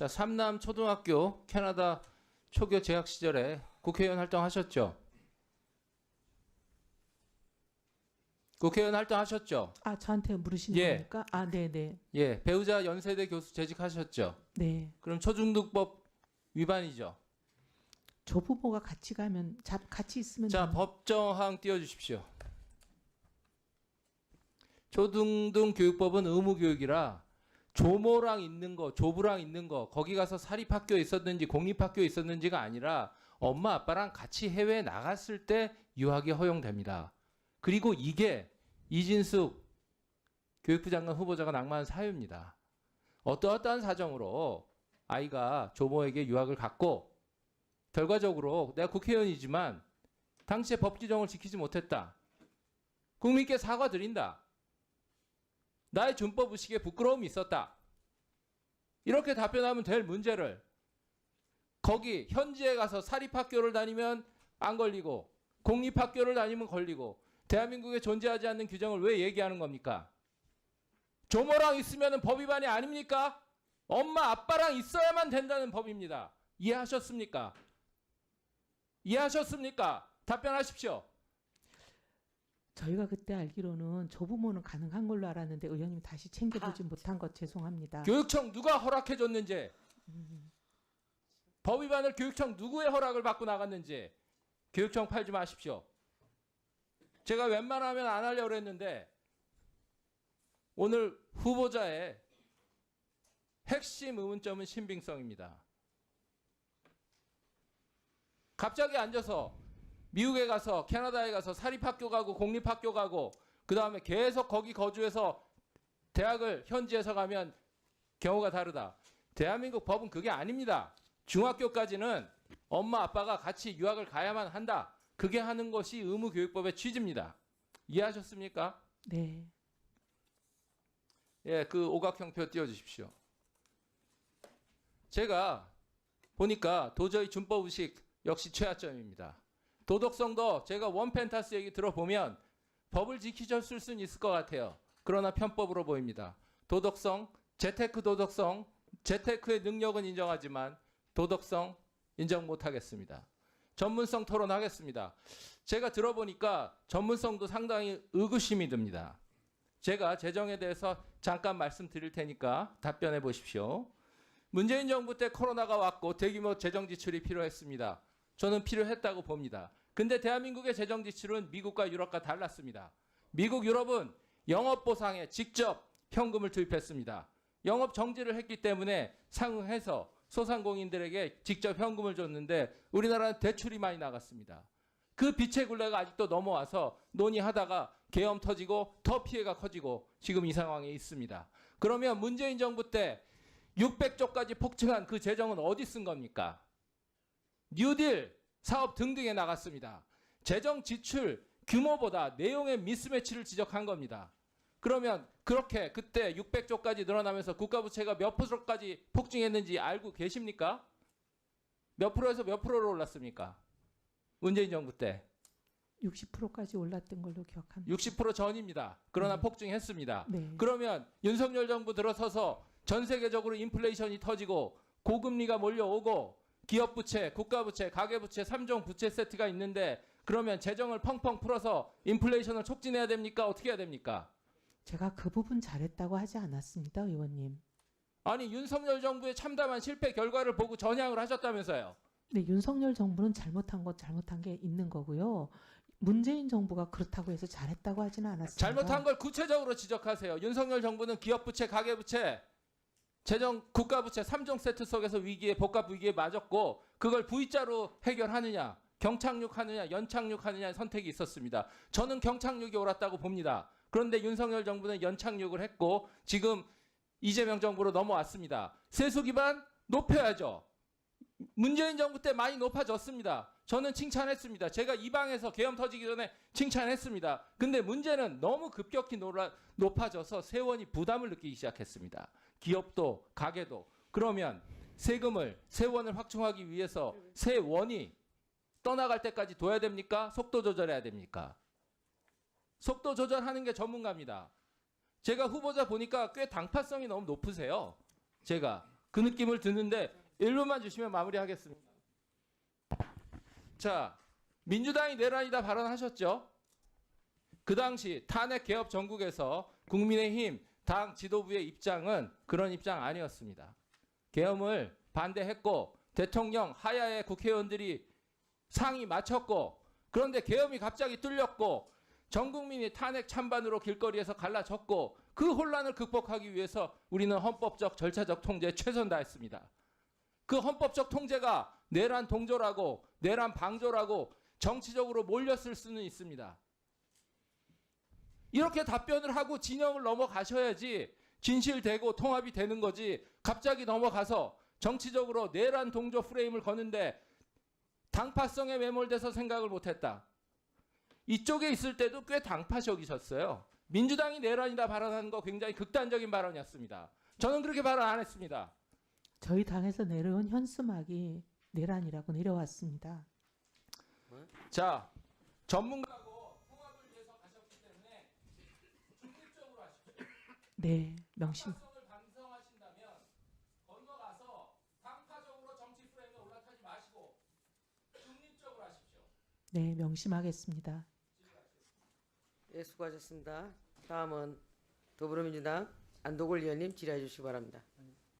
자, 삼남 초등학교 캐나다 초교 재학 시절에 국회의원 활동하셨죠? 국회의원 활동하셨죠? 아, 저한테 물으시는 예. 겁니까? 아, 네네. 예, 배우자 연세대 교수 재직하셨죠? 네. 그럼 초중등법 위반이죠? 조부모가 같이 가면, 같이 있으면. 자, 법정항 띄워주십시오. 초등등 교육법은 의무교육이라 조모랑 있는 거, 조부랑 있는 거, 거기 가서 사립학교에 있었는지 공립학교에 있었는지가 아니라 엄마 아빠랑 같이 해외에 나갔을 때 유학이 허용됩니다. 그리고 이게 이진숙 교육부 장관 후보자가 낭만한 사유입니다. 어떠한 사정으로 아이가 조모에게 유학을 갔고 결과적으로 내가 국회의원이지만 당시에 법 규정을 지키지 못했다. 국민께 사과드린다. 나의 준법 의식에 부끄러움이 있었다. 이렇게 답변하면 될 문제를 거기 현지에 가서 사립학교를 다니면 안 걸리고 공립학교를 다니면 걸리고 대한민국에 존재하지 않는 규정을 왜 얘기하는 겁니까? 조모랑 있으면 법 위반이 아닙니까? 엄마 아빠랑 있어야만 된다는 법입니다. 이해하셨습니까? 이해하셨습니까? 답변하십시오. 저희가 그때 알기로는 조부모는 가능한 걸로 알았는데 의원님 다시 챙겨보지 못한 것 죄송합니다. 교육청 누가 허락해줬는지 법 위반을 교육청 누구의 허락을 받고 나갔는지 교육청 팔지 마십시오. 제가 웬만하면 안 하려고 했는데 오늘 후보자의 핵심 의문점은 신빙성입니다. 갑자기 앉아서 미국에 가서 캐나다에 가서 사립학교 가고 공립학교 가고 그 다음에 계속 거기 거주해서 대학을 현지에서 가면 경우가 다르다. 대한민국 법은 그게 아닙니다. 중학교까지는 엄마 아빠가 같이 유학을 가야만 한다. 그게 하는 것이 의무교육법의 취지입니다. 이해하셨습니까? 네. 예, 그 오각형표 띄워주십시오. 제가 보니까 도저히 준법의식 역시 최하점입니다. 도덕성도 제가 원펜타스 얘기 들어보면 법을 지키셨을 수는 있을 것 같아요. 그러나 편법으로 보입니다. 도덕성, 재테크 도덕성, 재테크의 능력은 인정하지만 도덕성 인정 못하겠습니다. 전문성 토론하겠습니다. 제가 들어보니까 전문성도 상당히 의구심이 듭니다. 제가 재정에 대해서 잠깐 말씀드릴 테니까 답변해 보십시오. 문재인 정부 때 코로나가 왔고 대규모 재정 지출이 필요했습니다. 저는 필요했다고 봅니다. 근데 대한민국의 재정 지출은 미국과 유럽과 달랐습니다. 미국, 유럽은 영업 보상에 직접 현금을 투입했습니다. 영업 정지를 했기 때문에 상응해서 소상공인들에게 직접 현금을 줬는데 우리나라는 대출이 많이 나갔습니다. 그 빛의 굴레가 아직도 넘어와서 논의하다가 계엄 터지고 더 피해가 커지고 지금 이 상황에 있습니다. 그러면 문재인 정부 때 600조까지 폭증한 그 재정은 어디 쓴 겁니까? 뉴딜 사업 등등에 나갔습니다. 재정 지출 규모보다 내용의 미스매치를 지적한 겁니다. 그러면 그렇게 그때 600조까지 늘어나면서 국가부채가 몇 프로까지 폭증했는지 알고 계십니까? 몇 프로에서 몇 프로로 올랐습니까? 문재인 정부 때 60%까지 올랐던 걸로 기억합니다. 60% 전입니다. 그러나 폭증했습니다. 네. 그러면 윤석열 정부 들어서서 전 세계적으로 인플레이션이 터지고 고금리가 몰려오고 기업부채, 국가부채, 가계부채, 3종 부채 세트가 있는데 그러면 재정을 펑펑 풀어서 인플레이션을 촉진해야 됩니까? 어떻게 해야 됩니까? 제가 그 부분 잘했다고 하지 않았습니다, 의원님. 아니 윤석열 정부의 참담한 실패 결과를 보고 전향을 하셨다면서요. 네, 윤석열 정부는 잘못한 것 잘못한 게 있는 거고요. 문재인 정부가 그렇다고 해서 잘했다고 하지는 않았습니다. 잘못한 걸 구체적으로 지적하세요. 윤석열 정부는 기업부채, 가계부채, 재정 국가부채 3종 세트 속에서 위기에 복합 위기에 맞았고 그걸 V자로 해결하느냐 경착륙하느냐 연착륙하느냐의 선택이 있었습니다. 저는 경착륙이 옳았다고 봅니다. 그런데 윤석열 정부는 연착륙을 했고 지금 이재명 정부로 넘어왔습니다. 세수 기반 높여야죠. 문재인 정부 때 많이 높아졌습니다. 저는 칭찬했습니다. 제가 이 방에서 계엄 터지기 전에 칭찬했습니다. 근데 문제는 너무 급격히 높아져서 세원이 부담을 느끼기 시작했습니다. 기업도 가게도. 그러면 세원을 확충하기 위해서 세원이 떠나갈 때까지 둬야 됩니까? 속도 조절해야 됩니까? 속도 조절하는 게 전문가입니다. 제가 후보자 보니까 꽤 당파성이 너무 높으세요. 제가 그 느낌을 드는데 1분만 주시면 마무리하겠습니다. 자, 민주당이 내란이다 발언하셨죠? 그 당시 탄핵 개업 전국에서 국민의힘 당 지도부의 입장은 그런 입장 아니었습니다. 계엄을 반대했고 대통령 하야에 국회의원들이 상의 마쳤고, 그런데 계엄이 갑자기 뚫렸고 전 국민이 탄핵 찬반으로 길거리에서 갈라졌고, 그 혼란을 극복하기 위해서 우리는 헌법적 절차적 통제에 최선 다했습니다. 그 헌법적 통제가 내란 동조라고 내란 방조라고 정치적으로 몰렸을 수는 있습니다. 이렇게 답변을 하고 진영을 넘어가셔야지 진실되고 통합이 되는 거지, 갑자기 넘어가서 정치적으로 내란 동조 프레임을 거는데 당파성에 매몰돼서 생각을 못했다. 이쪽에 있을 때도 꽤 당파적이셨어요. 민주당이 내란이다 발언하는 거 굉장히 극단적인 발언이었습니다. 저는 그렇게 발언 안 했습니다. 저희 당에서 내려온 현수막이 내란이라고 내려왔습니다. 자, 전문가고 통합을 위해서 가셨기 때문에 중립적으로 하십시오. 네, 명심. 당파성을 방성하신다면 건너가서 당파적으로 정치 프레임에 올라타지 마시고 중립적으로 하십시오. 네, 명심하겠습니다. 예, 수고하셨습니다. 다음은 더불어민주당 안도골 의원님 질의해 주시기 바랍니다.